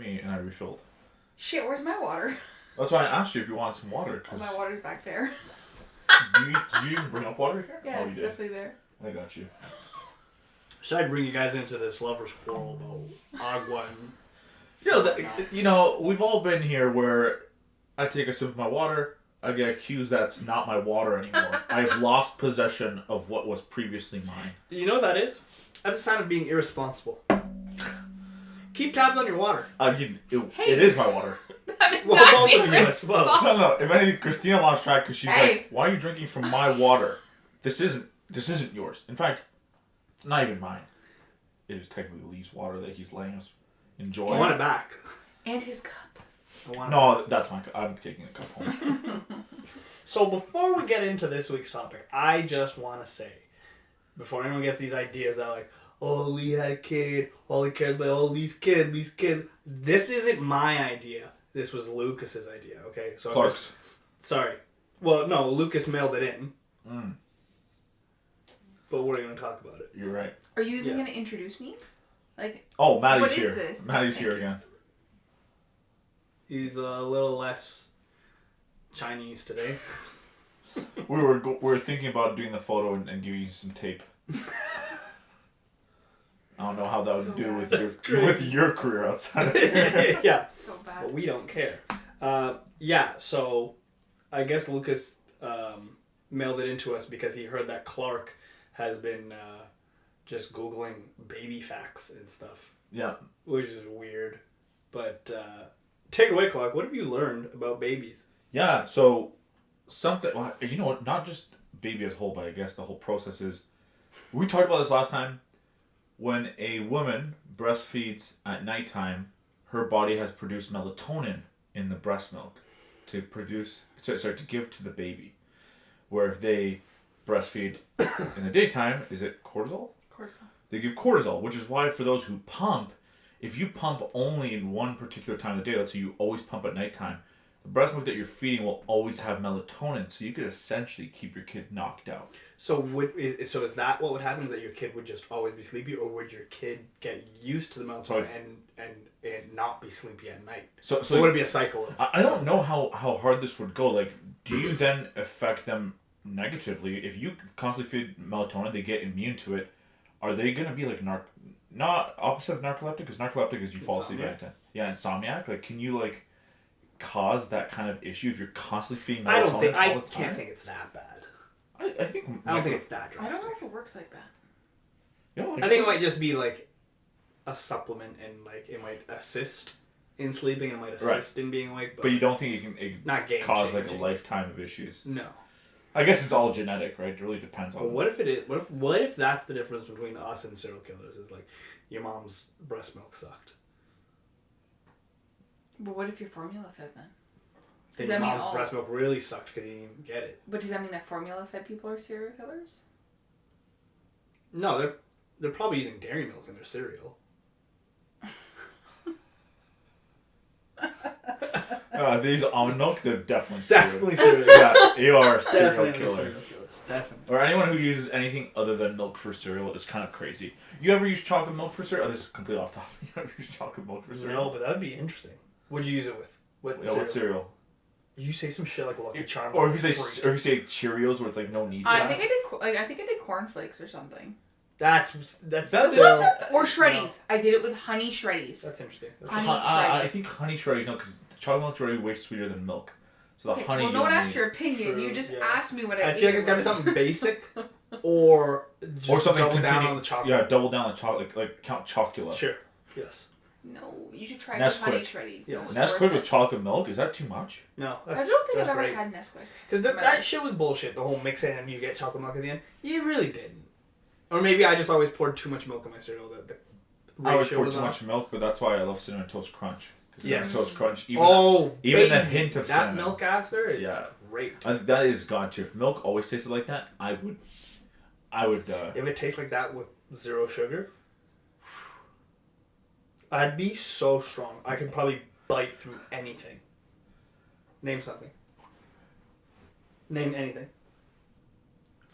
me, and I refilled. Shit, where's my water? That's why I asked you if you want some water. Oh, my water's back there. Did you even bring up water here? Yeah, it's definitely there. I got you. Should I bring you guys into this lover's quarrel about agua and... We've all been here where I take a sip of my water, I get accused that's not my water anymore. I've lost possession of what was previously mine. You know what that is? That's a sign of being irresponsible. Keep tabs on your water. It is my water. Well, both of you, I suppose. No. If anything, Christina lost track because she's like, "Why are you drinking from my water? This isn't yours. In fact, it's not even mine. It is technically Lee's water that he's letting us enjoy." I want it back. And his cup. That's my cup. I'm taking a cup home. So before we get into this week's topic, I just want to say, before anyone gets these ideas that like, oh, Lee had a kid, all he cares about, Lee's kid. This isn't my idea. This was Lucas's idea, okay? So Clark's. Sorry. Well, no, Lucas mailed it in. But we're going to talk about it. You're right. Are you even going to introduce me? Maddie's here. What is this? Maddie's here again. He's a little less Chinese today. We were thinking about doing the photo and giving you some tape. I don't know how that would do with your career outside. Yeah. So bad. But we don't care. So I guess Lucas mailed it into us because he heard that Clark has been just Googling baby facts and stuff. Yeah. Which is weird. But take it away, Clark. What have you learned about babies? Yeah, so not just baby as a whole, but I guess the whole process is... We talked about this last time. When a woman breastfeeds at nighttime, her body has produced melatonin in the breast milk to give to the baby. Where if they breastfeed in the daytime, is it cortisol? Cortisol. They give cortisol, which is why for those who pump, if you pump only in one particular time of the day, let's say you always pump at nighttime, the breast milk that you're feeding will always have melatonin, so you could essentially keep your kid knocked out. So is that what would happen? Is that your kid would just always be sleepy, or would your kid get used to the melatonin and not be sleepy at night? So would it be a cycle? I don't know how hard this would go. Like, do you then affect them negatively? If you constantly feed melatonin, they get immune to it. Are they gonna be like not opposite of narcoleptic? Because narcoleptic is you fall asleep at night. Yeah, insomniac. Like, can you cause that kind of issue if you're constantly feeding melatonin? I can't think it's that bad. I don't think it's that drastic. I don't know if it works like that. I think it might just be like a supplement, and it might assist in sleeping, and it might assist in being awake. But you don't think it can cause a lifetime of issues? No. I guess it's all genetic, right? It really depends on. But what if it is? What if that's the difference between us and serial killers? Is like your mom's breast milk sucked. But what if you're formula fed then? Does that mean mom's breast milk really sucked because you didn't even get it? But does that mean that formula fed people are serial killers? No, they're probably using dairy milk in their cereal. They use almond milk. They're definitely cereal. Yeah, you are a serial killer. Definitely. Or anyone who uses anything other than milk for cereal is kind of crazy. You ever use chocolate milk for cereal? Oh, this is completely off topic. You ever use chocolate milk for cereal? No, but that would be interesting. What'd you use it with? What cereal? You say some shit like Lucky Charms. Or if you say Cheerios, where it's like no need. I think I did cornflakes or something. That's or Shreddies. No. I did it with honey Shreddies. That's interesting. I think honey Shreddies, no, because chocolate milk's already way sweeter than milk. So the honey. Well, no one asked your opinion. True, you just asked me what I ate. I feel like it's gotta be something basic, or something double down on the chocolate. Yeah, double down on chocolate, like Count Chocula. Sure. Yes. No, you should try with honey Shreddies. Yeah. Nesquik with chocolate milk, is that too much? No. I don't think I've ever had Nesquik. Because that shit was bullshit. The whole mix it and you get chocolate milk at the end. You really didn't. Or maybe I just always poured too much milk in my cereal. I always pour too much milk, but that's why I love Cinnamon Toast Crunch. Yes. Cinnamon Toast Crunch. Even the hint of cinnamon. That milk after is great. That is god tier. If milk always tasted like that, I would. If it tastes like that with zero sugar, I'd be so strong. I could probably bite through anything. Name something. Name anything.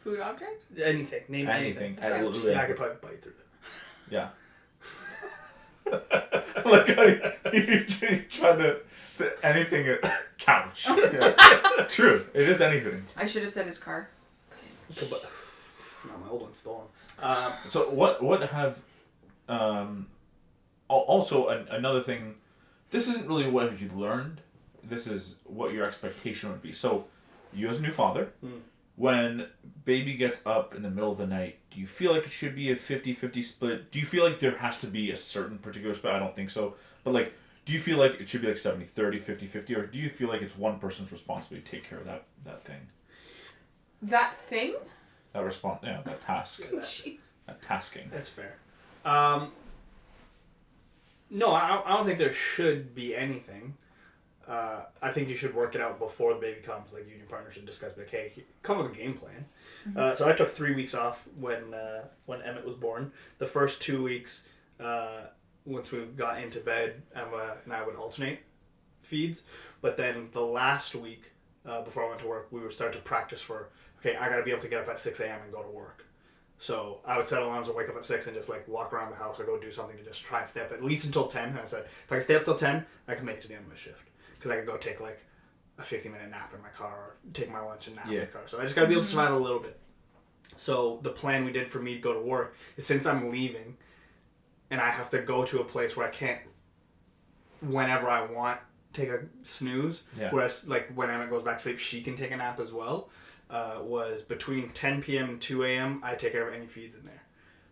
Food object? Anything. Name anything. I could probably bite through it. Yeah. Like you're trying to anything couch. Yeah. True. It is anything. I should have said his car. No, my old one's stolen. So what have also another thing. This isn't really what you learned. This is what your expectation would be. So, you as a new father, when baby gets up in the middle of the night, do you feel like it should be a 50-50 split? Do you feel like there has to be a certain particular split? I don't think so. But like, do you feel like it should be like 70-30, 50-50, or do you feel like it's one person's responsibility to take care of that thing? That thing? That task. Jeez. That tasking. That's fair. No, I don't think there should be anything. I think you should work it out before the baby comes. Like, you and your partner should discuss, like, hey, come with a game plan. Mm-hmm. So I took 3 weeks off when Emmett was born. The first 2 weeks, once we got into bed, Emma and I would alternate feeds. But then the last week, before I went to work, we would start to practice for, okay, I got to be able to get up at 6 a.m. and go to work. So I would set alarms and wake up at 6 and just like walk around the house or go do something to just try and stay up at least until 10. And I said, if I can stay up till 10, I can make it to the end of my shift. Because I could go take like a 15-minute nap in my car or take my lunch and nap in my car. So I just got to be able to survive a little bit. So the plan we did for me to go to work is, since I'm leaving and I have to go to a place where I can't, whenever I want, take a snooze. Yeah. Whereas like when Emma goes back to sleep, she can take a nap as well. Was between 10 p.m. and 2 a.m. I take care of any feeds in there.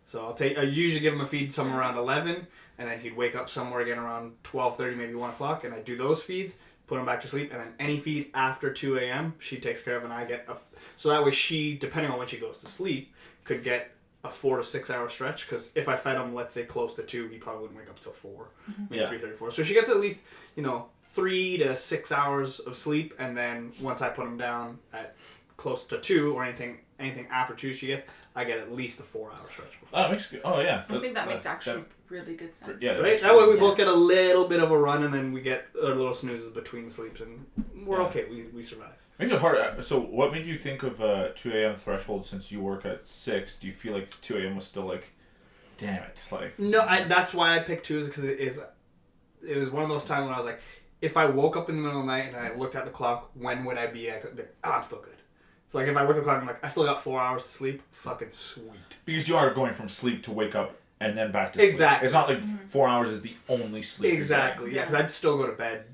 So I usually give him a feed somewhere around 11, and then he'd wake up somewhere again around 12:30, maybe 1 o'clock, and I do those feeds, put him back to sleep, and then any feed after 2 a.m. she takes care of, and I get so that way she, depending on when she goes to sleep, could get a 4 to 6 hour stretch. Because if I fed him, let's say close to 2, he probably wouldn't wake up till 4, maybe 3:34. So she gets at least 3 to 6 hours of sleep, and then once I put him down at close to 2 or anything after 2 she gets, I get at least a 4 hour stretch before. Oh, makes good. Oh yeah. I think that makes actually really good sense. Yeah, right. That way we both get a little bit of a run, and then we get our little snoozes between the sleeps, and we're okay. We survive. Makes it hard. So, what made you think of 2 a.m. threshold? Since you work at 6, do you feel like 2 a.m. was still like, damn it, like? No, that's why I picked 2, is because it was one of those times when I was like, if I woke up in the middle of the night and I looked at the clock, when would I be? I could be, I'm still good. So like if I look at the clock, I'm like, I still got 4 hours to sleep. Fucking sweet. Because you are going from sleep to wake up and then back to sleep. Exactly. It's not like 4 hours is the only sleep. Exactly. Yeah, because I'd still go to bed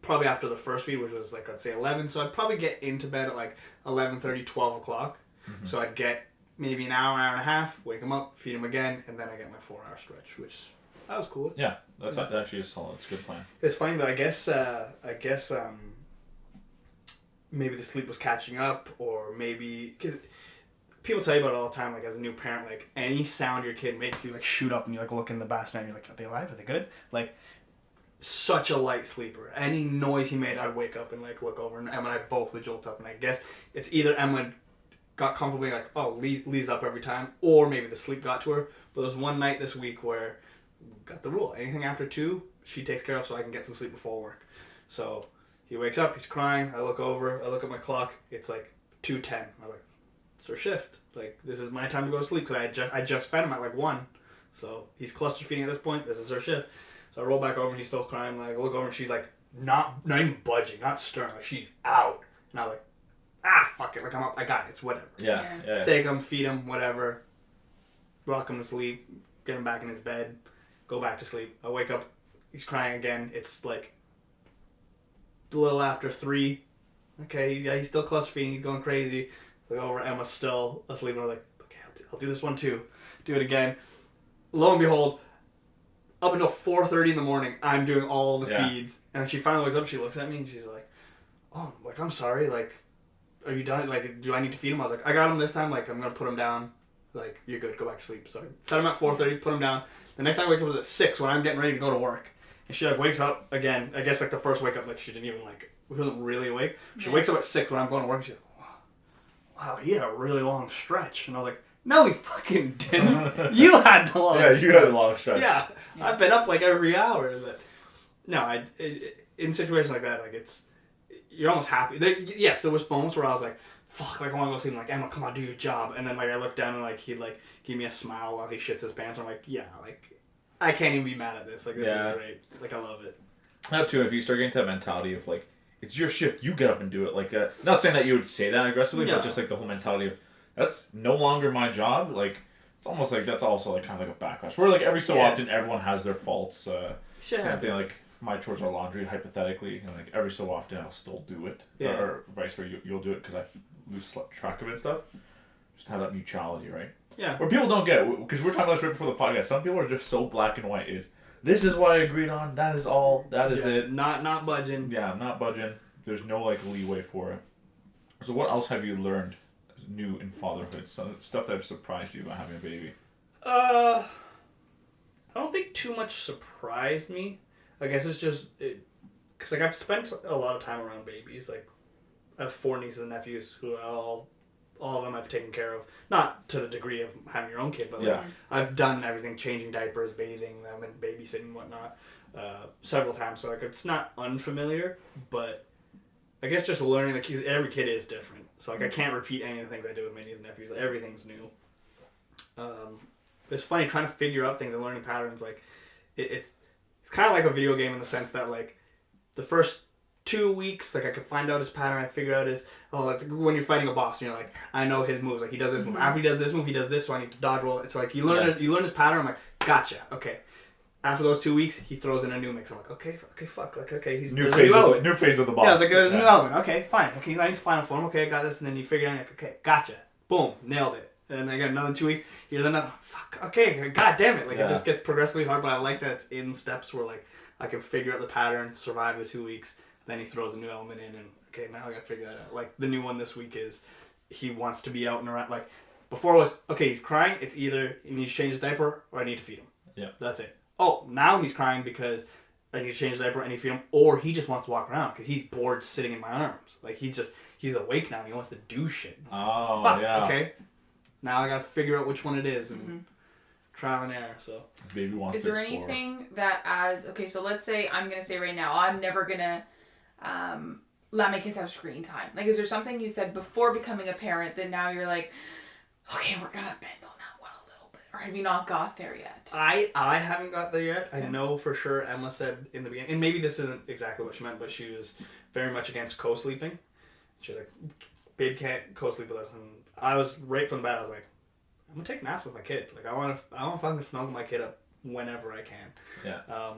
probably after the first feed, which was like, let's say 11. So I'd probably get into bed at like 11:30, 12 o'clock. Mm-hmm. So I'd get maybe an hour and a half, wake him up, feed him again, and then I get my 4 hour stretch, which that was cool. Yeah, that's actually a solid. It's a good plan. It's funny though. I guess maybe the sleep was catching up, or maybe because people tell you about it all the time. Like as a new parent, like any sound your kid makes, you like shoot up and you like look in the bassinet and you're like, are they alive? Are they good? Like such a light sleeper. Any noise he made, I'd wake up and like look over, and Emma and I both would jolt up. And I guess it's either Emma got comfortable like, oh, Lee's up every time, or maybe the sleep got to her. But there was one night this week where we got the rule: anything after 2, she takes care of, so I can get some sleep before work. So he wakes up, he's crying. I look over, I look at my clock. It's like 2:10. I'm like, it's our shift. Like this is my time to go to sleep because I just fed him at like 1, so he's cluster feeding at this point. This is her shift. So I roll back over and he's still crying. Like I look over and she's like not even budging, not stirring. Like she's out. And I'm like, fuck it. Like I'm up. I got it. It's whatever. Yeah. Take him, feed him, whatever. Rock him to sleep. Get him back in his bed. Go back to sleep. I wake up. He's crying again. It's like a little after 3. Okay, he's still cluster feeding. He's going crazy. Look over. Emma's still asleep. And I'm like, okay, I'll do this one too. Do it again. Lo and behold, up until 4:30 in the morning, I'm doing all the feeds. And then she finally wakes up, she looks at me, and she's like, oh, like, I'm sorry, like, are you done? Like, do I need to feed him? I was like, I got him this time, like, I'm going to put him down. Like, you're good, go back to sleep. So I set him at 4:30, put him down. The next time I wakes up was at 6 when I'm getting ready to go to work. And she, like, wakes up again. I guess, like, the first wake up, like, she didn't even, like, wasn't really awake. She wakes up at 6 when I'm going to work, and she's like, wow, he had a really long stretch. And I was like, no, he fucking didn't. You had the long stretch. Yeah, you had the long stretch. Yeah. I've been up like every hour. But no, in situations like that, like you're almost happy. Yes, there was moments where I was like, fuck, like I want to go sleep. I'm like, Emma, come on, do your job. And then like I look down and like he'd like give me a smile while he shits his pants. I'm like, yeah, like I can't even be mad at this. Like, this Yeah. is great. Like, I love it. Now too, if you start getting to that mentality of like, it's your shift, you get up and do it. Like, not saying that you would say that aggressively, No. but just like the whole mentality of that's no longer my job. Like, it's almost like that's also like kind of like a backlash. Where like every so often, everyone has their faults. Shit Same thing happens. like my chores are laundry, hypothetically, and like every so often I'll still do it, Yeah. or vice versa, you'll do it because I lose track of it and stuff. Just have that neutrality, right? Yeah. Where people don't get it, because we were talking about this right before the podcast. Some people are just so black and white. This is what I agreed on. That is all. That is it. Not budging. Yeah, I'm not budging. There's no like leeway for it. So what else have you learned new in fatherhood? Some stuff that have surprised you about having a baby. I don't think too much surprised me. I guess it's just because like I've spent a lot of time around babies. Like I have 4 nieces and nephews who all of them I've taken care of. Not to the degree of having your own kid, but like, Yeah. I've done everything, changing diapers, bathing them, and babysitting and whatnot several times. So like it's not unfamiliar, but I guess just learning like every kid is different. So like I can't repeat any of the things I do with my nieces and nephews. Like, everything's new. It's funny trying to figure out things and learning patterns. Like it's kind of like a video game in the sense that like the first 2 weeks, like I could find out his pattern. I figure out his it's like when you're fighting a boss, and you're like, I know his moves. Like he does this move. After he does this move, he does this. So I need to dodge roll. It's like you learn you learn his pattern. I'm like, gotcha. Okay. After those 2 weeks, he throws in a new mix. I'm like, okay, fuck. Like okay, he's New there's a phase. element. New phase of the boss. Yeah, I was like, there's a new element. Okay, fine. Okay, I need final form. Okay, I got this, and then you figure out like, okay, gotcha. Boom, nailed it. And I got another 2 weeks. Here's another. Fuck. Okay, god damn it. Like it just gets progressively hard, but I like that it's in steps where like I can figure out the pattern, survive the 2 weeks. Then he throws a new element in, and okay, now I gotta figure that out. Like the new one this week is he wants to be out and around. Like before it was okay, he's crying. It's either he needs to change his diaper or I need to feed him. Yeah, that's it. Oh, now he's crying because I need to change his diaper and I need to feed him, or he just wants to walk around because he's bored sitting in my arms. Like he's awake now and he wants to do shit. Oh, fuck, yeah. Okay, now I gotta figure out which one it is and trial and error. So baby wants is to there explore. anything that so let's say I'm gonna say right now I'm never gonna let my kids have screen time. Like, is there something you said before becoming a parent that now you're like, okay, we're gonna bend on that one a little bit, or have you not got there yet? I haven't got there yet. I know for sure Emma said in the beginning, and maybe this isn't exactly what she meant, but she was very much against co-sleeping. She's like, babe can't co-sleep with us, and I was right from the bat. I was like, I'm gonna take naps with my kid. Like I want to fucking snuggle my kid up whenever I can. Yeah.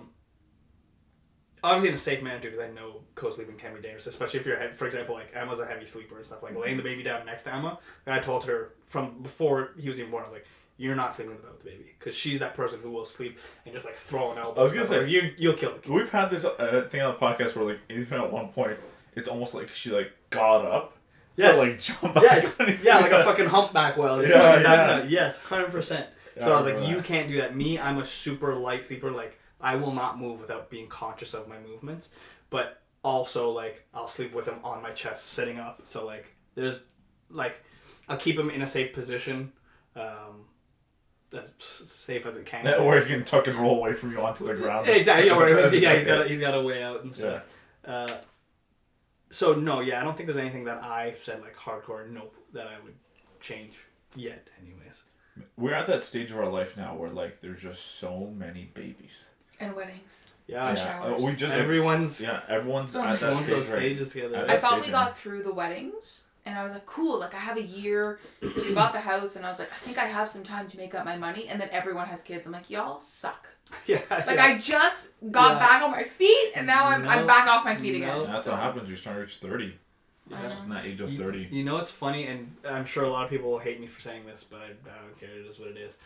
Obviously in a safe manner too, because I know co-sleeping can be dangerous, especially if you're, for example, like Emma's a heavy sleeper and stuff. Like laying the baby down next to Emma, and I told her from before he was even born, I was like, you're not sleeping without the baby, because she's that person who will sleep and just like throw an elbow. I was gonna say you'll kill the kid. We've had this thing on the podcast where like even at one point it's almost like she like got up. Yes. To, like jump back. Yes. Yeah, like a fucking humpback whale. Yeah. Yes, 100%. Yeah, So I was I like, remember you that. can't do that. Me, I'm a super light sleeper. Like I will not move without being conscious of my movements. But also like I'll sleep with him on my chest sitting up. So like there's like I'll keep him in a safe position. As safe as it can. Yeah, or he can tuck and roll away from you onto the ground. Exactly. Yeah, he's got a way out and stuff. Yeah. So no, I don't think there's anything that I said like hardcore nope that I would change yet. Anyways, We're at that stage of our life now where like there's just so many babies. And weddings. yeah, And yeah. showers. We just Everyone's everyone's Oh at that going stage. through those right? stages together. At I that thought stage, we got through the weddings, and I was like, cool, like I have a year. We bought the house, and I was like, I think I have some time to make up my money, and then everyone has kids. I'm like, y'all suck. Yeah, Like I just got back on my feet, and now I'm back off my feet again. And that's So, what happens. You start to reach 30. Yeah. Just in that age of 30. You know what's funny, and I'm sure a lot of people will hate me for saying this, but I don't care. It is what it is.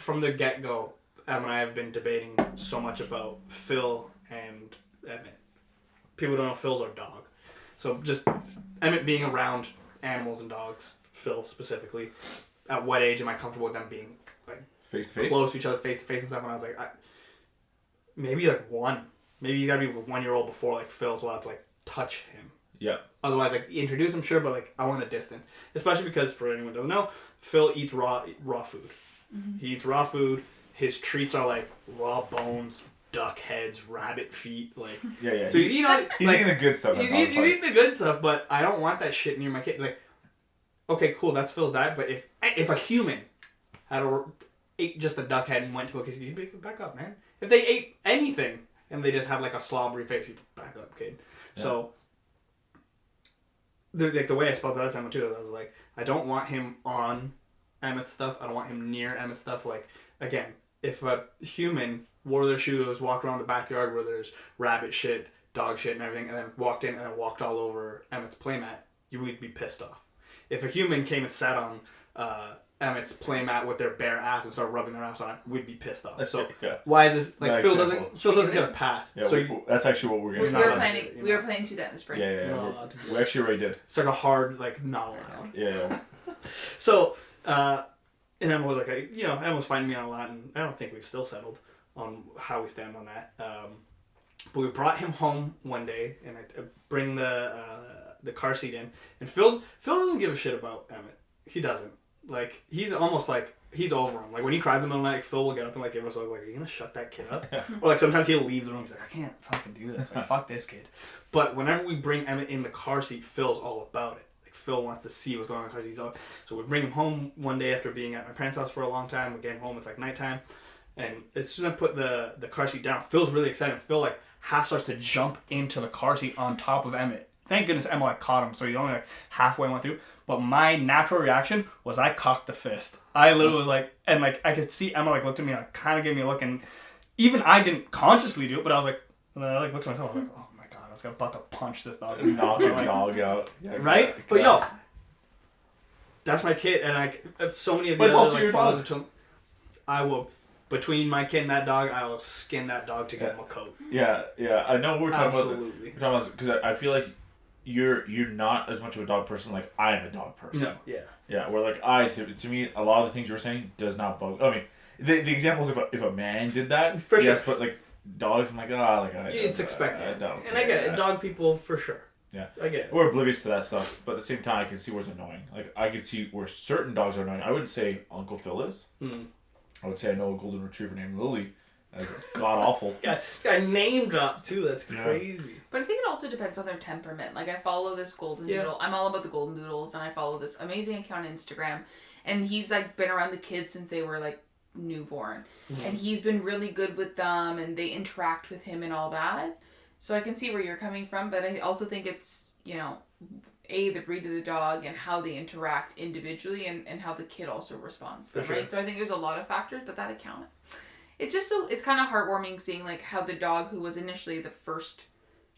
From the get-go, Em and I have been debating so much about Phil and Emmett. People don't know Phil's our dog. So just Emmett being around animals and dogs, Phil specifically, at what age am I comfortable with them being like Face to face? close to each other, face to face and stuff? And I was like, maybe like one. Maybe you gotta be 1 year old before like Phil's allowed to like touch him. Yeah. Otherwise, like introduce him, sure, but like I want a distance, especially because for anyone who doesn't know, Phil eats raw food. Mm-hmm. He eats raw food. His treats are like raw bones, duck heads, rabbit feet, like. Yeah. So he's eating He's eating the good stuff. He's eating the good stuff, but I don't want that shit near my kid. Like, okay, cool, that's Phil's diet, but if a human had ate just the duck head and went to a kid, you back up, man. If they ate anything and they just had like a slobbery face, you back up, kid. Yeah. So the way I spelled that out to Emma too, I was like, I don't want him on Emmett's stuff. I don't want him near Emmett's stuff. Like, again, if a human wore their shoes, walked around the backyard where there's rabbit shit, dog shit and everything, and then walked in and then walked all over Emmett's playmat, you would be pissed off. If a human came and sat on Emmett's playmat with their bare ass and started rubbing their ass on it, we'd be pissed off. So Yeah. why is this like Nice Phil example. doesn't get a pass? Yeah, So that's actually what we're We gonna. It's were not planning. allowed to, We were planning to do that in the spring. Yeah, Not yeah. allowed to do We it. actually already did. It's like a hard like not allowed. Yeah. So and Emma was like, Emma was finding me on a lot, and I don't think we've still settled on how we stand on that. But we brought him home one day, and I bring the car seat in, and Phil doesn't give a shit about Emmett. He doesn't. Like, he's almost like he's over him. Like when he cries in the middle of the night, Phil will get up and like give us a look like, "Are you gonna shut that kid up?" Or like sometimes he'll leave the room. He's like, "I can't fucking do this. Like fuck this kid." But whenever we bring Emmett in the car seat, Phil's all about it. Like Phil wants to see what's going on in the car seat. So we bring him home one day after being at my parents' house for a long time. We get him home. It's like nighttime, and as soon as I put the car seat down, Phil's really excited. Phil like half starts to jump into the car seat on top of Emmett. Thank goodness Emma like caught him, so he only like halfway went through. But my natural reaction was I cocked the fist. I literally was like, and like I could see Emma like looked at me and like, kind of gave me a look, and even I didn't consciously do it, but I was like, and then I like looked at myself, I was like, oh my god, I was about to punch this dog. Knock a Like, dog out. Yeah, right? God. But yo, that's my kid, and like so many of the But it's other also like your fathers dog. are telling, I will, between my kid and that dog, I will skin that dog to get him a coat. Yeah. I know we're talking Absolutely. about because I feel like you're not as much of a dog person like I am a dog person. No. Yeah. Yeah, where like to me a lot of the things you were saying does not bug. I mean, the examples if a man did that, For yes, sure. but like dogs, I'm like It's expected. I don't And I get care. it. Dog people for sure. Yeah. I get it. We're oblivious to that stuff, but at the same time, I can see where it's annoying. Like I can see where certain dogs are annoying. I wouldn't say Uncle Phil is. I would say I know a golden retriever named Lily. That's god awful. This guy named up too. That's Yeah. crazy. But I think it also depends on their temperament. Like I follow this golden Yeah. doodle. I'm all about the golden doodles, and I follow this amazing account on Instagram, and he's like been around the kids since they were like newborn, and he's been really good with them, and they interact with him and all that. So I can see where you're coming from, but I also think it's the breed of the dog and how they interact individually, and how the kid also responds to them, For sure. right? So I think there's a lot of factors, but that account. It's just it's kind of heartwarming seeing like how the dog who was initially the first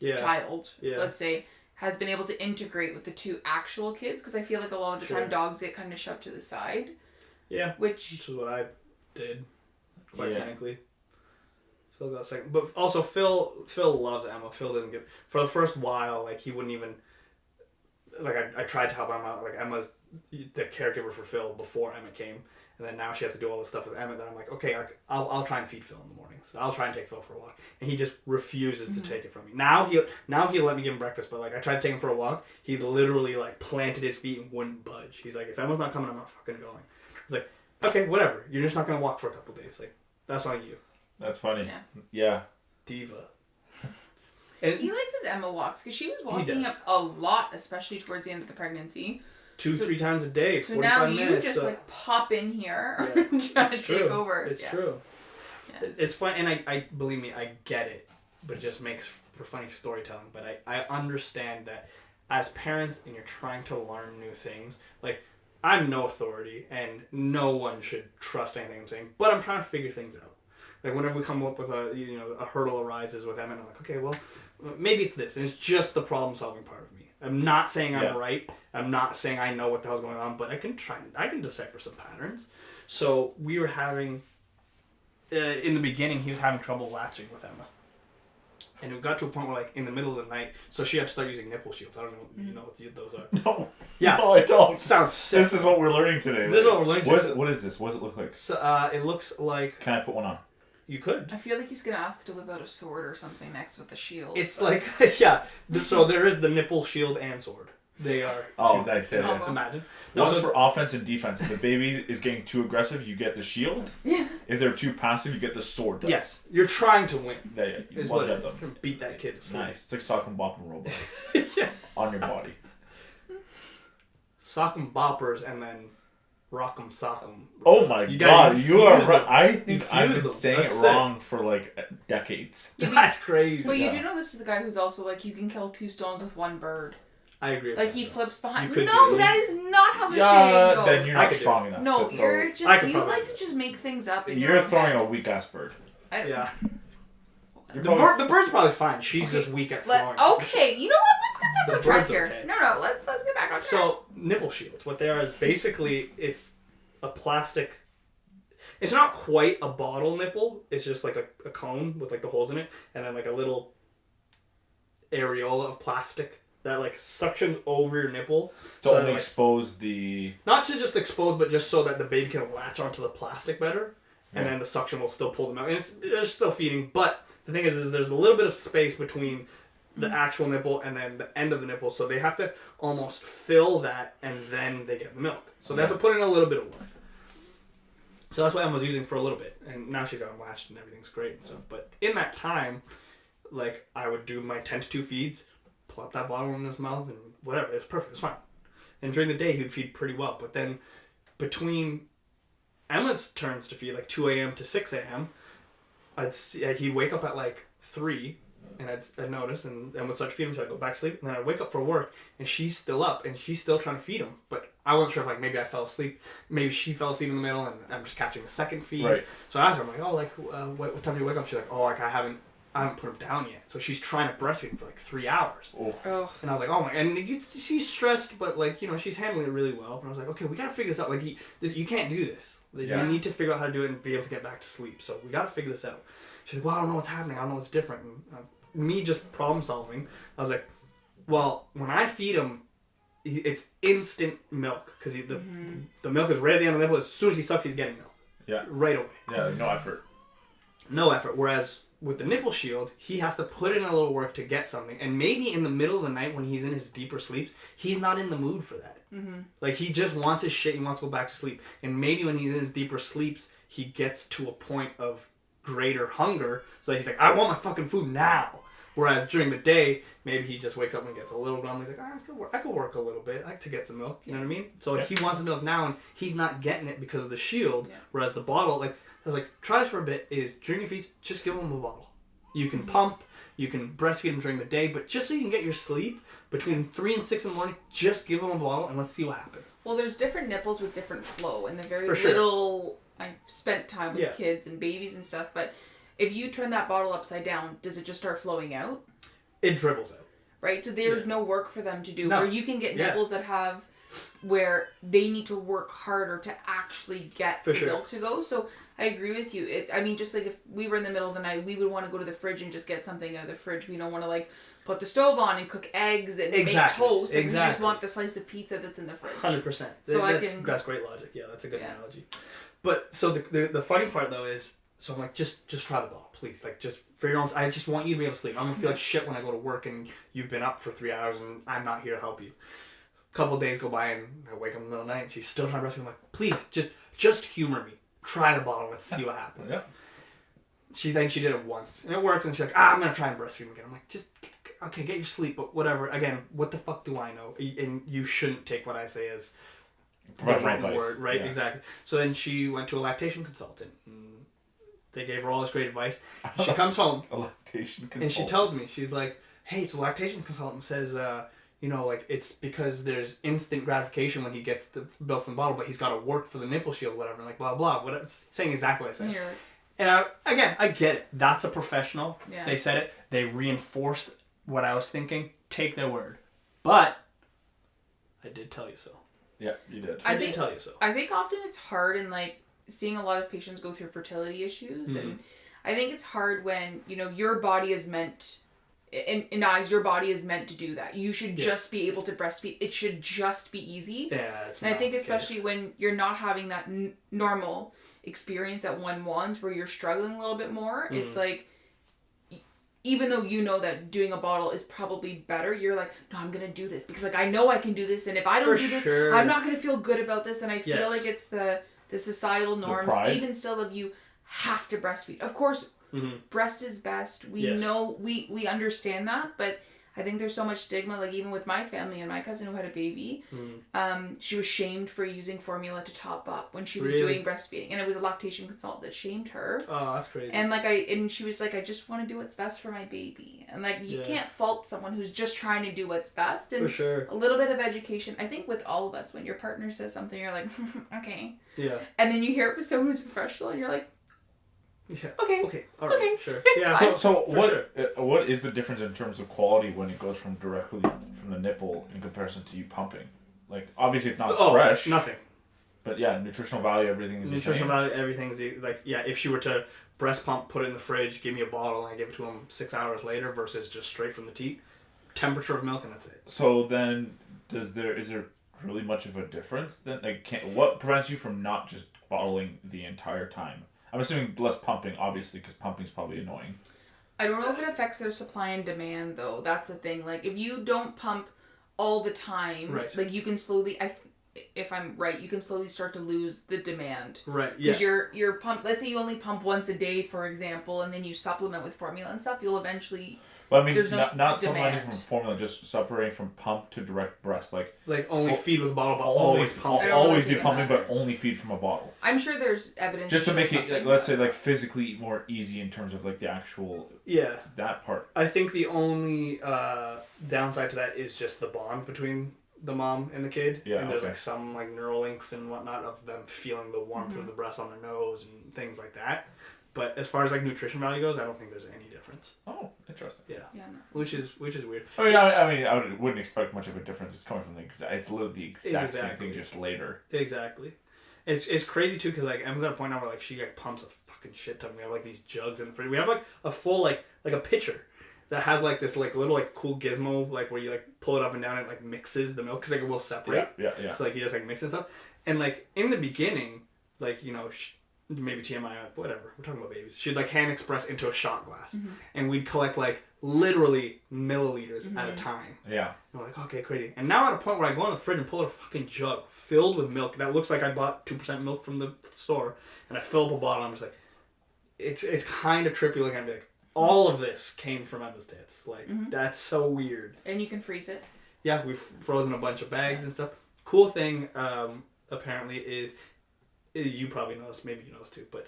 child, let's say, has been able to integrate with the two actual kids, because I feel like a lot of the time dogs get kind of shoved to the side. Yeah. Which is what I did, quite Yeah. frankly. Phil got second, but also Phil loves Emma. Phil didn't give for the first while. Like he wouldn't even. Like I tried to help Emma out. Like Emma's the caregiver for Phil before Emma came. And then now she has to do all this stuff with Emmett. Then I'm like, okay, I'll try and feed Phil in the mornings. So I'll try and take Phil for a walk, and he just refuses to take it from me. Now he'll let me give him breakfast, but like I tried to take him for a walk, he literally like planted his feet and wouldn't budge. He's like, if Emma's not coming, I'm not fucking going. I was like, okay, whatever. You're just not gonna walk for a couple days. Like that's on you. That's funny. Yeah. Diva. And he likes his Emma walks, because she was walking does. up a lot, especially towards the end of the pregnancy. 2-3 times a day, So 45 now minutes. you just like pop in here, Yeah. try to It's take true. over. It's Yeah. true. Yeah. It's fun, and I believe me, I get it, but it just makes for funny storytelling. But I understand that as parents, and you're trying to learn new things, like I'm no authority, and no one should trust anything I'm saying. But I'm trying to figure things out. Like whenever we come up with a hurdle arises with Emmett, I'm like, okay, well, maybe it's this, and it's just the problem solving part of me. I'm not saying I'm right. I'm not saying I know what the hell's going on, but I can decipher some patterns. So we were having, in the beginning, he was having trouble latching with Emma. And it got to a point where, like, in the middle of the night, so she had to start using nipple shields. I don't know, you know what those are. No. Yeah. No, I don't. Sounds sick. This is what we're learning today. This is what we're learning today. What is this? What does it look like? So, it looks like Can I put one on? you could. I feel like he's gonna ask to whip out a sword or something next with the shield. It's like, yeah. So there is the nipple, shield, and sword. They are. Oh, two. I said it. Imagine. No, No, one's so for offense and defense. If the baby is getting too aggressive, you get the shield. Yeah. If they're too passive, you get the sword. yes, you're trying to win. Yeah, you Is lunge what at them. beat that kid to sleep. Nice. It's like sock and bop and robots Yeah. on your body. Sock and boppers, and then Rock'em sock'em. Oh my You god, gotta you are infuse right. them. I think I've Infuse been them. saying That's it sick. wrong for like decades. Yeah, That's crazy. But you Yeah. do know this is the guy who's also like, you can kill 2 stones with 1 bird. I agree with Like that, he though. flips behind. You could No, do- that is not how the Yeah, saying goes. then you're I not could do strong it. enough. No, to you're throw. just I could you probably like do to it. just make things up. In your You're own throwing head. a weak ass bird. Yeah. You're The bird's probably fine. She's just weak at throwing. Okay, you know what? Let's get back The on track bird's here. okay. No, let's get back on track. So nipple shields, what they are is basically it's a plastic. It's not quite a bottle nipple. It's just like a cone with like the holes in it, and then like a little areola of plastic that like suctions over your nipple. To So that, only like, expose the. not to just expose, but just so that the baby can latch onto the plastic better, and Yeah. then the suction will still pull them out. And they're still feeding, but the thing is there's a little bit of space between the actual nipple and then the end of the nipple, so they have to almost fill that, and then they get the milk. So they have to put in a little bit of work. So that's what Emma was using for a little bit, and now she's got them latched and everything's great and stuff. But in that time, like I would do my 10 to 2 feeds, plop that bottle in his mouth, and whatever. It was perfect. It was fine. And during the day, he would feed pretty well. But then between Emma's turns to feed, like 2 a.m. to 6 a.m., he'd wake up at like 3, and I'd notice, and would start to feed him, so I'd go back to sleep, and then I'd wake up for work, and she's still up, and she's still trying to feed him. But I wasn't sure if like maybe I fell asleep, maybe she fell asleep in the middle, and I'm just catching the second feed. Right. So I asked her, I'm like, oh, like what time do you wake up? She's like, oh, like I haven't put him down yet. So she's trying to breastfeed him for like 3 hours. Oh. Oh. And I was like, oh my, and she's stressed, but like, you know, she's handling it really well. And I was like, okay, we gotta figure this out. Like, you can't do this. Like, Yeah. you need to figure out how to do it and be able to get back to sleep. So we gotta figure this out. She's like, well, I don't know what's happening. I don't know what's different. And me just problem solving, I was like, well, when I feed him, it's instant milk because the milk is right at the end of the nipple. As soon as he sucks, he's getting milk. Yeah. Right away. Yeah, no effort. No effort. Whereas with the nipple shield, he has to put in a little work to get something. And maybe in the middle of the night when he's in his deeper sleeps, he's not in the mood for that. Mm-hmm. Like, he just wants his shit. He wants to go back to sleep. And maybe when he's in his deeper sleeps, he gets to a point of greater hunger. So he's like, I want my fucking food now. Whereas during the day, maybe he just wakes up and gets a little grumpy. He's like, I could work a little bit. I like to get some milk. You know what I mean? So he wants the milk now, and he's not getting it because of the shield. Yeah. Whereas the bottle, like, I was like, try this for a bit, is during your feed, just give him a bottle. You can pump, you can breastfeed him during the day, but just so you can get your sleep, between 3 and 6 in the morning, just give him a bottle and let's see what happens. Well, there's different nipples with different flow, and the very For sure. little I've spent time with kids and babies and stuff, but if you turn that bottle upside down, does it just start flowing out? It dribbles out. Right? So there's no work for them to do. No. Where you can get nipples that have where they need to work harder to actually get the milk to go. So I agree with you. I mean, just like if we were in the middle of the night, we would want to go to the fridge and just get something out of the fridge. We don't want to like put the stove on and cook eggs and make toast. And we just want the slice of pizza that's in the fridge. 100%. So that's great logic. Yeah, that's a good analogy. But so the funny part though is, so I'm like, just try the bottle, please. Like, just for your own. I just want you to be able to sleep. I'm gonna feel like shit when I go to work and you've been up for 3 hours and I'm not here to help you. A couple of days go by and I wake up in the middle of the night and she's still trying to breastfeed. I'm like, please, just humor me. Try the bottle. Let's see what happens. Yeah. She did it once and it worked. And she's like, I'm gonna try and breastfeed him again. I'm like, just okay, get your sleep, but whatever. Again, what the fuck do I know? And you shouldn't take what I say as the written word, right? Yeah. Exactly. So then she went to a lactation consultant. And they gave her all this great advice. She comes home. A lactation consultant. And she tells me, she's like, hey, so the lactation consultant says, you know, like, it's because there's instant gratification when he gets the milk from the bottle, but he's got to work for the nipple shield, whatever, and like, blah, blah, whatever. Saying exactly what I said. And again, I get it. That's a professional. Yeah. They said it. They reinforced what I was thinking. Take their word. But I did tell you so. Yeah, you did. I did tell you so. I think often it's hard and like seeing a lot of patients go through fertility issues, and I think it's hard when, you know, your body is meant, in eyes, your body is meant to do that. You should just be able to breastfeed. It should just be easy. Yeah, it's and I think especially when you're not having that normal experience that one wants, where you're struggling a little bit more, it's like, even though you know that doing a bottle is probably better, you're like, no, I'm going to do this because like I know I can do this, and if I don't do this, I'm not going to feel good about this, and I feel like it's the societal norms, even still, of you have to breastfeed. Of course, breast is best. We know, we understand that, but I think there's so much stigma, like even with my family and my cousin who had a baby, she was shamed for using formula to top up when she was doing breastfeeding, and it was a lactation consultant that shamed her. Oh, that's crazy. And she was like, I just want to do what's best for my baby, and like you can't fault someone who's just trying to do what's best. And for sure. A little bit of education, I think, with all of us, when your partner says something, you're like, okay, yeah, and then you hear it from someone who's professional, and you're like, yeah, okay, all right, okay, sure, it's yeah. fine. So what is the difference in terms of quality when it goes from directly from the nipple in comparison to you pumping? Like obviously it's not as fresh. Nothing. But yeah, nutritional value, everything is the same. Nutritional value, everything's if she were to breast pump, put it in the fridge, give me a bottle, and I give it to him 6 hours later versus just straight from the teat, temperature of milk, and that's it. So then, is there really much of a difference then? Like, what prevents you from not just bottling the entire time? I'm assuming less pumping, obviously, because pumping is probably annoying. I don't know if it affects their supply and demand, though. That's the thing. Like, if you don't pump all the time, like, you can slowly, if I'm right, you can slowly start to lose the demand. Right, yeah. Because your pump, let's say you only pump once a day, for example, and then you supplement with formula and stuff, you'll eventually... But I mean, there's no not demand. supplementing from formula, just separating from pump to direct breast. Like only feed with a bottle, but always pump. Always be pumping, but only feed from a bottle. I'm sure there's evidence. Just to make it, like, let's say, like physically more easy in terms of like the actual that part. I think the only downside to that is just the bond between the mom and the kid. Yeah, and there's like some like neural links and whatnot of them feeling the warmth of the breast on their nose and things like that. But as far as like nutrition value goes, I don't think there's any difference. Oh, interesting. Yeah. Yeah. No. Which is weird. I mean, I wouldn't expect much of a difference. It's coming from it's literally the exact same thing, just later. Exactly. It's crazy too because like Emma's at a point now where like she like pumps a fucking shit ton. We have like these jugs in the fridge. We have like a full like a pitcher that has like this like little like cool gizmo like where you like pull it up and down and it like mixes the milk because like it will separate. Yeah. So like you just like mix and stuff. And like in the beginning, like maybe TMI, whatever. We're talking about babies. She'd like hand express into a shot glass, and we'd collect like literally milliliters at a time. Yeah. And we're like, okay, crazy. And now at a point where I go in the fridge and pull out a fucking jug filled with milk that looks like I bought 2% milk from the store, and I fill up a bottle. And I'm just like, it's kind of trippy looking at me like all of this came from Emma's tits. Like that's so weird. And you can freeze it. Yeah, we've frozen a bunch of bags and stuff. Cool thing, apparently is. You probably know this, maybe you know this too, but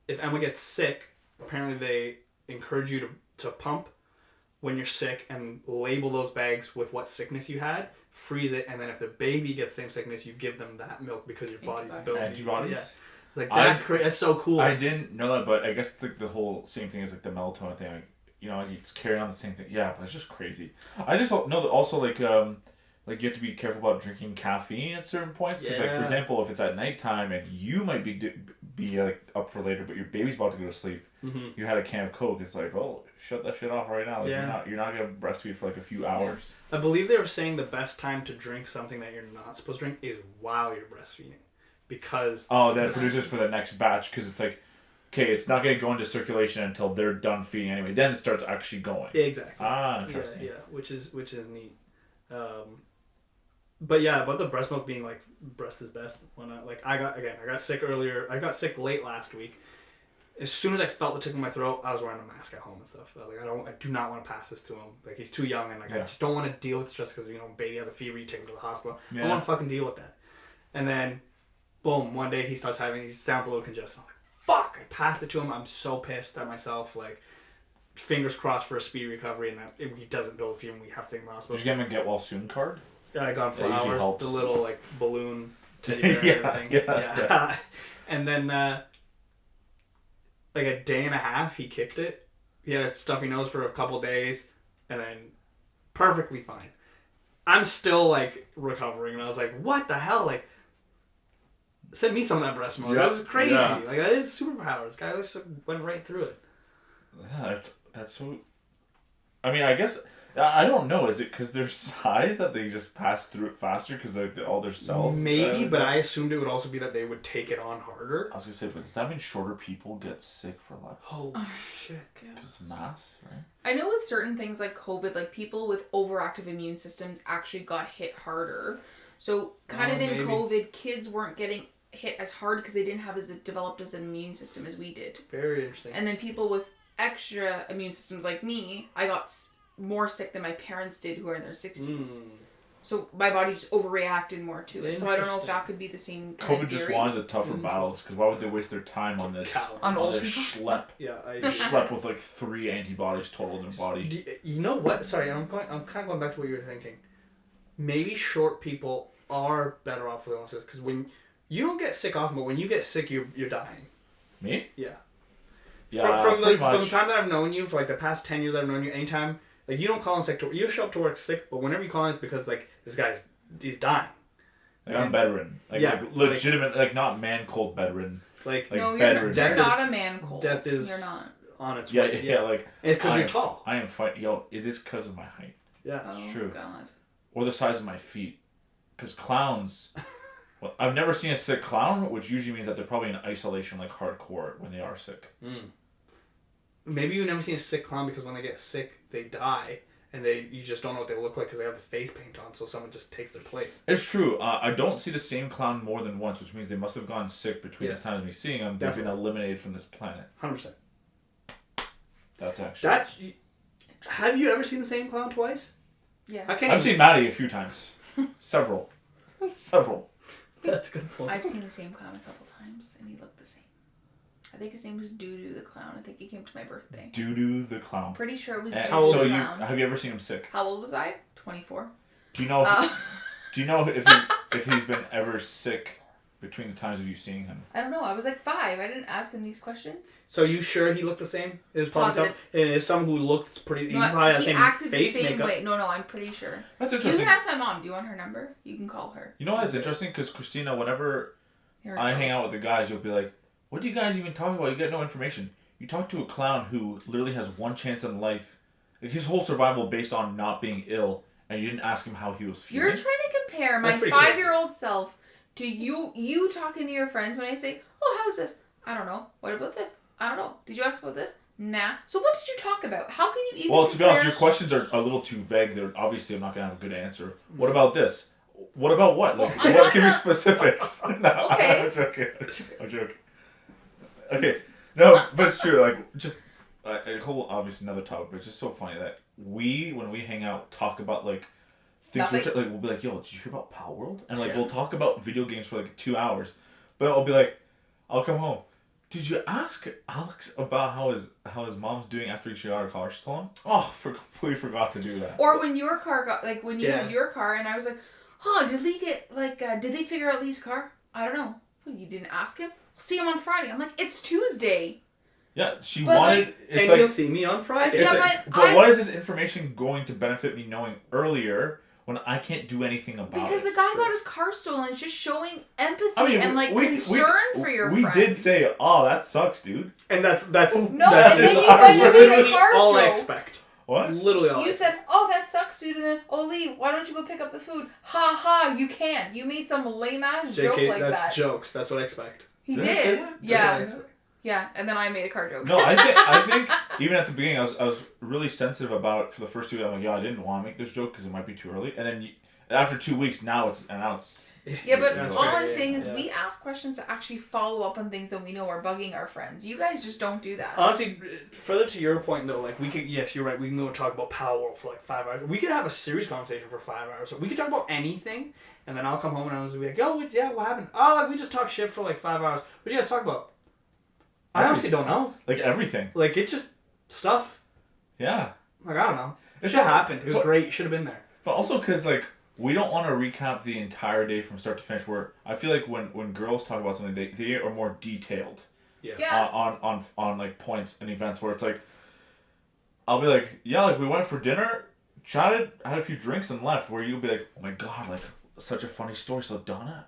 if Emma gets sick, apparently they encourage you to pump when you're sick and label those bags with what sickness you had, freeze it, and then if the baby gets the same sickness, you give them that milk because your body's ability. Antibodies? Yeah. Like that's so cool. I didn't know that, but I guess it's like the whole same thing as like the melatonin thing. Like, you just carry on the same thing. Yeah, but it's just crazy. I just know that also like you have to be careful about drinking caffeine at certain points because, like, for example, if it's at nighttime and you might be like up for later, but your baby's about to go to sleep, you had a can of Coke. It's like, oh, shut that shit off right now. Like, you're not gonna breastfeed for like a few hours. I believe they were saying the best time to drink something that you're not supposed to drink is while you're breastfeeding, because that produces for the next batch because it's like, okay, it's not gonna go into circulation until they're done feeding anyway. Then it starts actually going. Exactly. Interesting. Yeah, which is neat. But yeah, about the breast milk being like breast is best. When I got sick earlier. I got sick late last week. As soon as I felt the tick in my throat, I was wearing a mask at home and stuff. I do not want to pass this to him. Like, he's too young, and I just don't want to deal with stress because baby has a fever. You take him to the hospital. I don't want to fucking deal with that. And then, boom, one day he sounds a little congested. I'm like, fuck! I passed it to him. I'm so pissed at myself. Like, fingers crossed for a speedy recovery, and that if he doesn't build a fever, and we have to take him to the hospital. Did you get him a get well soon card? Yeah, I got him flowers, the little like balloon teddy bear and everything. Yeah. And then like a day and a half, he kicked it. He had a stuffy nose for a couple days, and then perfectly fine. I'm still like recovering, and I was like, "What the hell?" Like, send me some of that breast milk. That was crazy. Yeah. Like, that is superpower. This guy just went right through it. Yeah, that's so. I mean, I guess. I don't know. Is it because their size that they just pass through it faster because all their cells? Maybe, but I assumed it would also be that they would take it on harder. I was gonna say, but does that mean shorter people get sick for less? Oh shit! Because mass, right? I know with certain things like COVID, like people with overactive immune systems actually got hit harder. So kind of in COVID, kids weren't getting hit as hard because they didn't have as developed as an immune system as we did. Very interesting. And then people with extra immune systems like me, I got more sick than my parents did who are in their 60s. Mm. So my body just overreacted more to it. So I don't know if Interesting. that could be the same kind COVID of just theory. wanted the tougher battles because why would they waste their time on this? On old this people? schlep? Yeah, I Schlep with like 3 antibodies total in their body. You know what? Sorry, I'm kind of going back to what you were thinking. Maybe short people are better off with illnesses because when you don't get sick often, but when you get sick, you're dying. Me? Yeah. Yeah, From the pretty much. time that I've known you, for like the past 10 years I've known you, anytime like you don't call in sick to you show up to work sick, but whenever you call in, it's because like this guy's he's dying. Like, I'm bedridden. Like, Yeah, like legitimate, like not man cold bedridden. Like Like no, bedridden. you're Death not is- a man cold. death is- You're not. on its Yeah, way. yeah, like And it's because I you're am- tall. I am fighting. Yo, it is because of my height Yeah. Oh, true. God. or the size of my feet. Because clowns, well, I've never seen a sick clown, which usually means that they're probably in isolation, like hardcore, when they are sick. Maybe you've never seen a sick clown because when they get sick, they die, and you just don't know what they look like because they have the face paint on, so someone just takes their place. It's true. I don't see the same clown more than once, which means they must have gone sick between Yes. the times of me seeing them. They've been Definitely. eliminated from this planet. 100%. That's actually. That's. Have you ever seen the same clown twice? Yes. I can't. I've seen Maddie a few times. Several. Several. That's a good point. I've seen the same clown a couple times, and he looked the same. I think his name was Doo-Doo the Clown. I think he came to my birthday. Doo-Doo the clown. Pretty sure it was And Doo-Doo so the you Clown. have you ever seen him sick? How old was I? 24. Do you know? Uh, Do you know if he's been ever sick between the times of you seeing him? I don't know. I was like 5. I didn't ask him these questions. So you sure he looked the same? It was probably Positive. some, and it's someone who looked pretty. No, he probably had the he same acted face the same makeup. way. No, I'm pretty sure. That's You interesting. can ask my mom. Do you want her number? You can call her. You know what's interesting? Because Christina, whenever Here it I hang goes. out with the guys, you'll be like, "What do you guys even talk about? You get no information." You talk to a clown who literally has one chance in life, like his whole survival based on not being ill, and you didn't ask him how he was feeling. You're trying to compare my That's pretty crazy. 5-year-old self to you talking to your friends when I say, "Oh, how's this?" I don't know. What about this? I don't know. Did you ask about this? Nah. So what did you talk about? How can you even Well, to be honest, compare- your questions are a little too vague. They're obviously I'm not gonna have a good answer. What about this? What about what? Like, Well, I'm what? not Give me gonna- specifics. No, Okay. I'm joking. I'm joking. Okay, no, but it's true. Like, just a whole obviously another topic, but it's just so funny that when we hang out, talk about like things. Nothing. Which, like, we'll be like, "Yo, did you hear about Pal World?" And like, we'll talk about video games for like 2 hours, but I'll be like, I'll come home. Did you ask Alex about how his mom's doing after she got her car stolen? Oh, completely forgot to do that. Or when your car got like when you Yeah. had your car and I was like, "Oh, did Lee get like did they figure out Lee's car?" I don't know. Well, you didn't ask him? We'll see him on Friday. I'm like, "It's Tuesday." Yeah, she But, wanted. like- it's And like, you'll see me on Friday. it's Yeah, like, but but I- what is this information going to benefit me knowing earlier when I can't do anything about Because it? the guy got his car stolen. It's just showing empathy I mean, and like concern for your we friend. did say, "Oh, that sucks, dude." And that's No, that's and then is you went and made a literally car all I joke. expect. What? Literally all. I You expect. said, "Oh, that sucks, dude," and then, "Oh, Lee, why don't you go pick up the food?" Ha ha! You can't. You made some lame ass joke JK, like that's that. jokes. That's what I expect. He Did I say did. that? Yeah, That's what I expect. yeah. And then I made a car joke. No, I think even at the beginning, I was really sensitive about it for the first 2 weeks. I'm like, "Yeah, I didn't want to make this joke because it might be too early." And then after 2 weeks, now it's Yeah, but That's all fair, I'm yeah, saying is yeah. we ask questions to actually follow up on things that we know are bugging our friends. You guys just don't do that. Honestly, further to your point though, like we could, yes, you're right. We can go and talk about Power World for like 5 hours. We could have a serious conversation for 5 hours. We could talk about anything, and then I'll come home and I'll be like, "Yo, yeah, what happened?" Oh, like we just talked shit for like 5 hours. What do you guys talk about? I honestly don't know. like everything. Like it's just stuff. Yeah, Like I don't know. It It's should have not- happened. It was but- great. Should have been there. but also because like we don't want to recap the entire day from start to finish. Where I feel like when girls talk about something, they are more detailed. Yeah. On like points and events where it's like, I'll be like, "Yeah, like we went for dinner, chatted, had a few drinks, and left." Where you'll be like, "Oh my god, like such a funny story." So Donna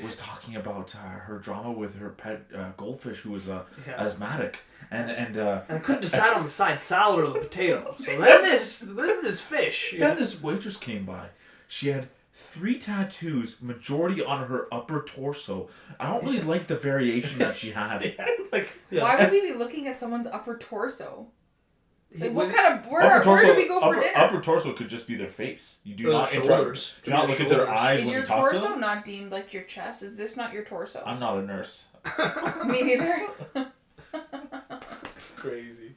was talking about her drama with her pet goldfish who was asthmatic, and And I couldn't decide on the side salad or the potato. So then this fish. then this waitress came by. She had 3 tattoos, majority on her upper torso. I don't really like the variation that she had. Like, Why would we be looking at someone's upper torso? Like, was- what kind of where do we go for dinner? Upper torso could just be their face. You do Or not the shoulders. do not look at their eyes Is when your you talk to torso them. not deemed like your chest? Is this not your torso? I'm not a nurse. Me neither. Crazy.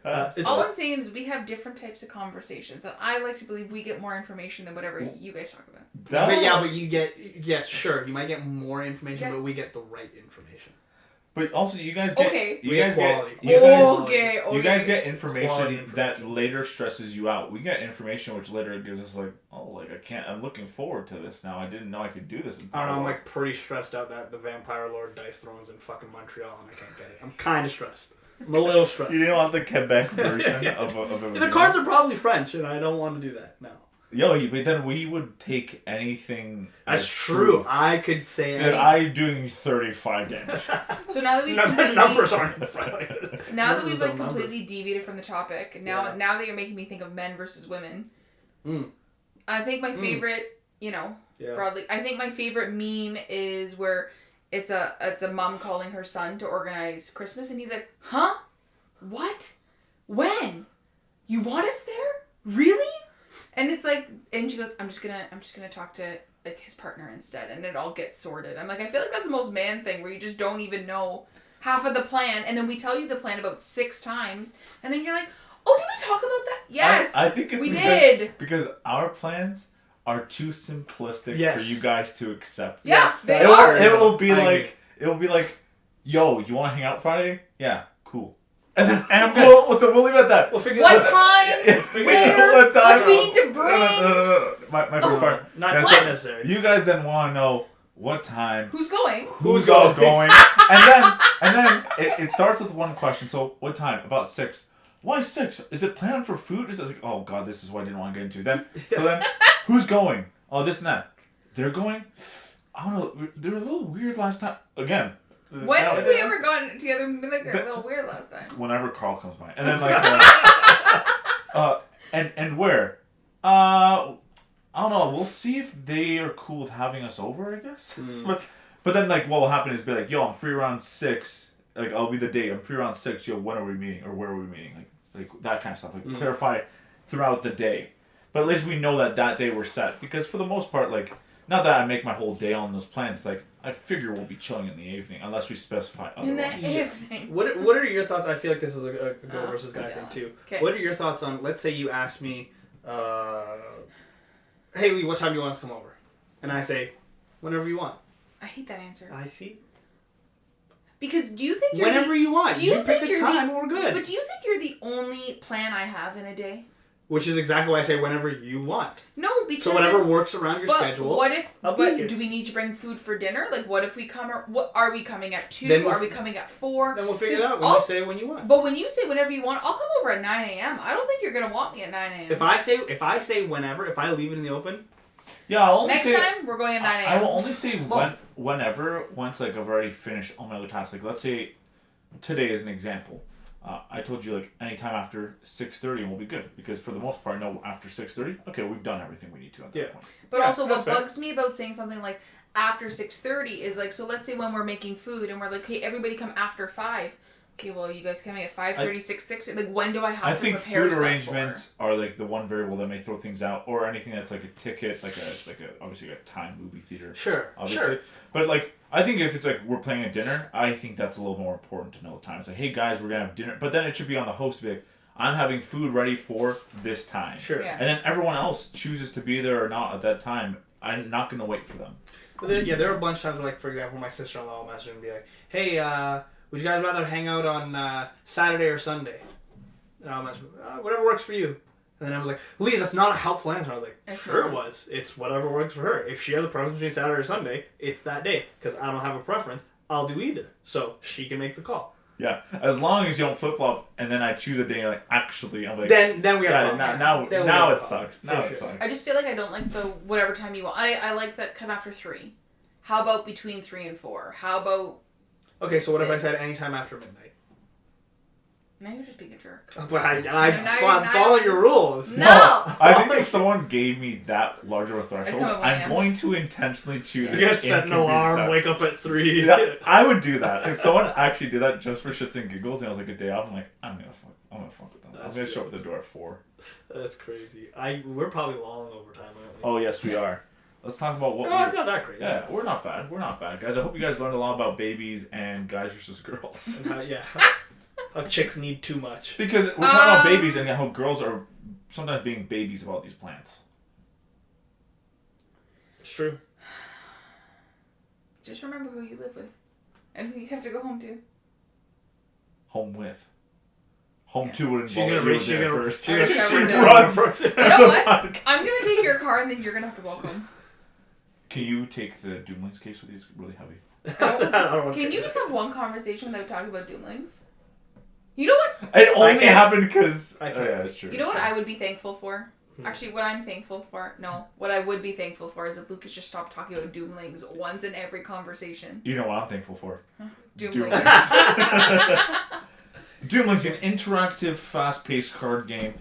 All I'm saying is we have different types of conversations, and I like to believe we get more information than whatever you guys talk about. But you get you might get more information, but we get the right information. But also, you guys get we get quality. You guys get information that later stresses you out. We get information which later gives us like, oh, like I'm looking forward to this now. I didn't know I could do this. I don't know. I'm like pretty stressed out that the Vampire Lord Dice Throne's in fucking Montreal and I can't get it. I'm kind of stressed. I'm a little stressed. You don't have the Quebec version of everything. The cards are probably French, and I don't want to do that. No. Yo, but then we would take anything. That's true. I could say that I'm doing 35 damage. So now that we've the numbers aren't in front of it. Now that we've like completely deviated from the topic, now that you're making me think of men versus women, I think my favorite, broadly, I think my favorite meme is where it's a mom calling her son to organize Christmas, and he's like, "Huh? What? When? You want us there? Really?" And it's like, and she goes, I'm just gonna talk to like his partner instead, and it all gets sorted. I'm like, I feel like that's the most man thing where you just don't even know half of the plan, and then we tell you the plan about 6 times, and then you're like, oh, did we talk about that? Yes, I think it's we did. Because our plans are too simplistic for you guys to accept. Yes, they are. It will be like, yo, you want to hang out Friday? Yeah, cool. And we'll leave it at that. We'll figure what time? Where? What time? What do we need to bring? My favorite part. Not necessary. You guys then want to know what time. Who's going? Who's going? and then it starts with one question. So what time? About 6. Why 6? Is it planned for food? Is it like, oh god, this is what I didn't want to get into. Then who's going? Oh, this and that. They're going. I don't know. They were a little weird last time. Again. When have we ever gotten together and been like, they're a little weird last time? Whenever Carl comes by. And then like and where? I don't know. We'll see if they are cool with having us over, I guess. But then like what will happen is be like, yo, I'm free around 6. Like I'll be the date. I'm free around 6. Yo, when are we meeting or where are we meeting? Like that kind of stuff. Like clarify throughout the day. But at least we know that day we're set, because for the most part, like, not that I make my whole day on those plans. Like I figure we'll be chilling in the evening unless we specify otherwise. In the evening. What are your thoughts? I feel like this is a girl versus guy thing too. Okay. What are your thoughts on? Let's say you ask me, "Hey Lee, what time do you want us to come over?" And I say, "Whenever you want." I hate that answer. I see. Because do you think you're whenever you want? Do you think pick you're a time? We're good. But do you think you're the only plan I have in a day? Which is exactly why I say whenever you want. No, because so whatever works around your schedule. What if? Do we need to bring food for dinner? Like, what if we come? What are we coming at 2? Are we coming at 4? Then we'll figure it out when you say when you want. But when you say whenever you want, I'll come over at 9 a.m. I don't think you're gonna want me at 9 a.m. If I say whenever, if I leave it in the open. Yeah, I'll only next time we're going at 9 a.m. I will only say whenever once like I've already finished all my other tasks. Like let's say today is an example. I told you like anytime after 6:30 and we'll be good, because for the most part, no, after 6:30, okay, we've done everything we need to at that point. But also, what bugs me about saying something like after 6:30 is like, so let's say when we're making food and we're like, hey, everybody come after 5. Okay, well, you guys coming at 5:30, 6:60. Like, when do I have to prepare stuff? I think food arrangements are like the one variable that may throw things out, or anything that's like a ticket, like a obviously a time movie theater. Sure, obviously. Sure. But like, I think if it's like we're playing a dinner, I think that's a little more important to know the time. It's like, hey guys, we're gonna have dinner, but then it should be on the host to be like, I'm having food ready for this time. Sure. Yeah. And then everyone else chooses to be there or not at that time. I'm not gonna wait for them. But there are a bunch of times, like for example, my sister-in-law will message and be like, hey, would you guys rather hang out on Saturday or Sunday? And I'll message, whatever works for you. And then I was like, Lee, that's not a helpful answer. I was like, sure it was. It's whatever works for her. If she has a preference between Saturday or Sunday, it's that day. Because I don't have a preference, I'll do either. So she can make the call. Yeah, as long as you don't flip-flop and then I choose a day and you're like, actually, I'm like... Then we got it. Now it sucks. Now it sucks. I just feel like I don't like the whatever time you want. I like that come after 3. How about between 3 and 4? How about... Okay, so what if I said anytime after midnight? Now you're just being a jerk. But I follow your rules. No! I think if someone gave me that large of a threshold, I'm going to intentionally choose it. You're going to set an alarm, wake up at 3. Yeah, I would do that. If someone actually did that just for shits and giggles and it was like a day off, I'm like, I'm gonna fuck with them. I'm going to show up at the door at 4. That's crazy. We're probably long over time, aren't we? Oh, yes, we are. Let's talk about what it's not that crazy. Yeah, we're not bad. We're not bad, guys. I hope you guys learned a lot about babies and guys versus girls. And How chicks need too much. Because we're talking about babies and how girls are sometimes being babies about these plants. It's true. Just remember who you live with. And who you have to go home to. Home with. Home to would She's involve gonna you reach. there She's first. gonna. She She runs. runs. You know what? I'm gonna take your car and then you're gonna have to walk home. Can you take the Doomlings case with you? It's really heavy. Can you just have one conversation without talking about Doomlings? You know what? It only can't. happened because... I Oh, can't. yeah, that's true. You know what I would be thankful for? Hmm. Actually, what I'm thankful for... No, what I would be thankful for is if Lucas just stopped talking about Doomlings once in every conversation. You know what I'm thankful for? Doomlings. Doomlings, an interactive, fast-paced card game.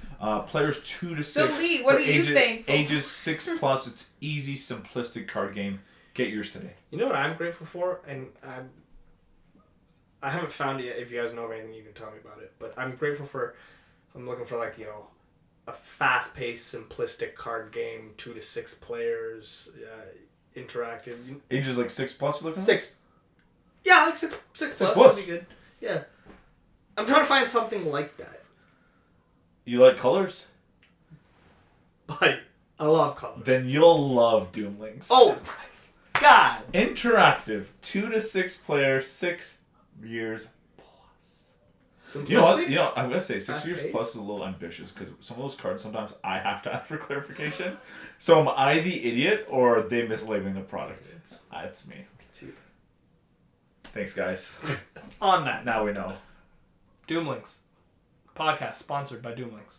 Players 2 to 6. So, Lee, what for are you thankful for? Ages 6 plus. It's easy, simplistic card game. Get yours today. You know what I'm grateful for, and I haven't found it yet. If you guys know of anything, you can tell me about it. But I'm grateful for. I'm looking for a fast-paced, simplistic card game, 2 to 6 players, interactive. Ages like 6 plus. Looking 6. Yeah, like 6 plus plus. would be good. Yeah. I'm trying to find something like that. You like colors? But I love colors. Then you'll love Doomlings. Oh my god! Interactive, 2 to 6 players, 6 years plus. Simplicity? You know what? You know, I'm gonna say 6 Fast years paced? plus is a little ambitious because some of those cards sometimes I have to ask for clarification. So am I the idiot or are they mislabeling the product? It's me. Thanks, guys. On that, Now we know. Doomlings. Podcast sponsored by Doomlings.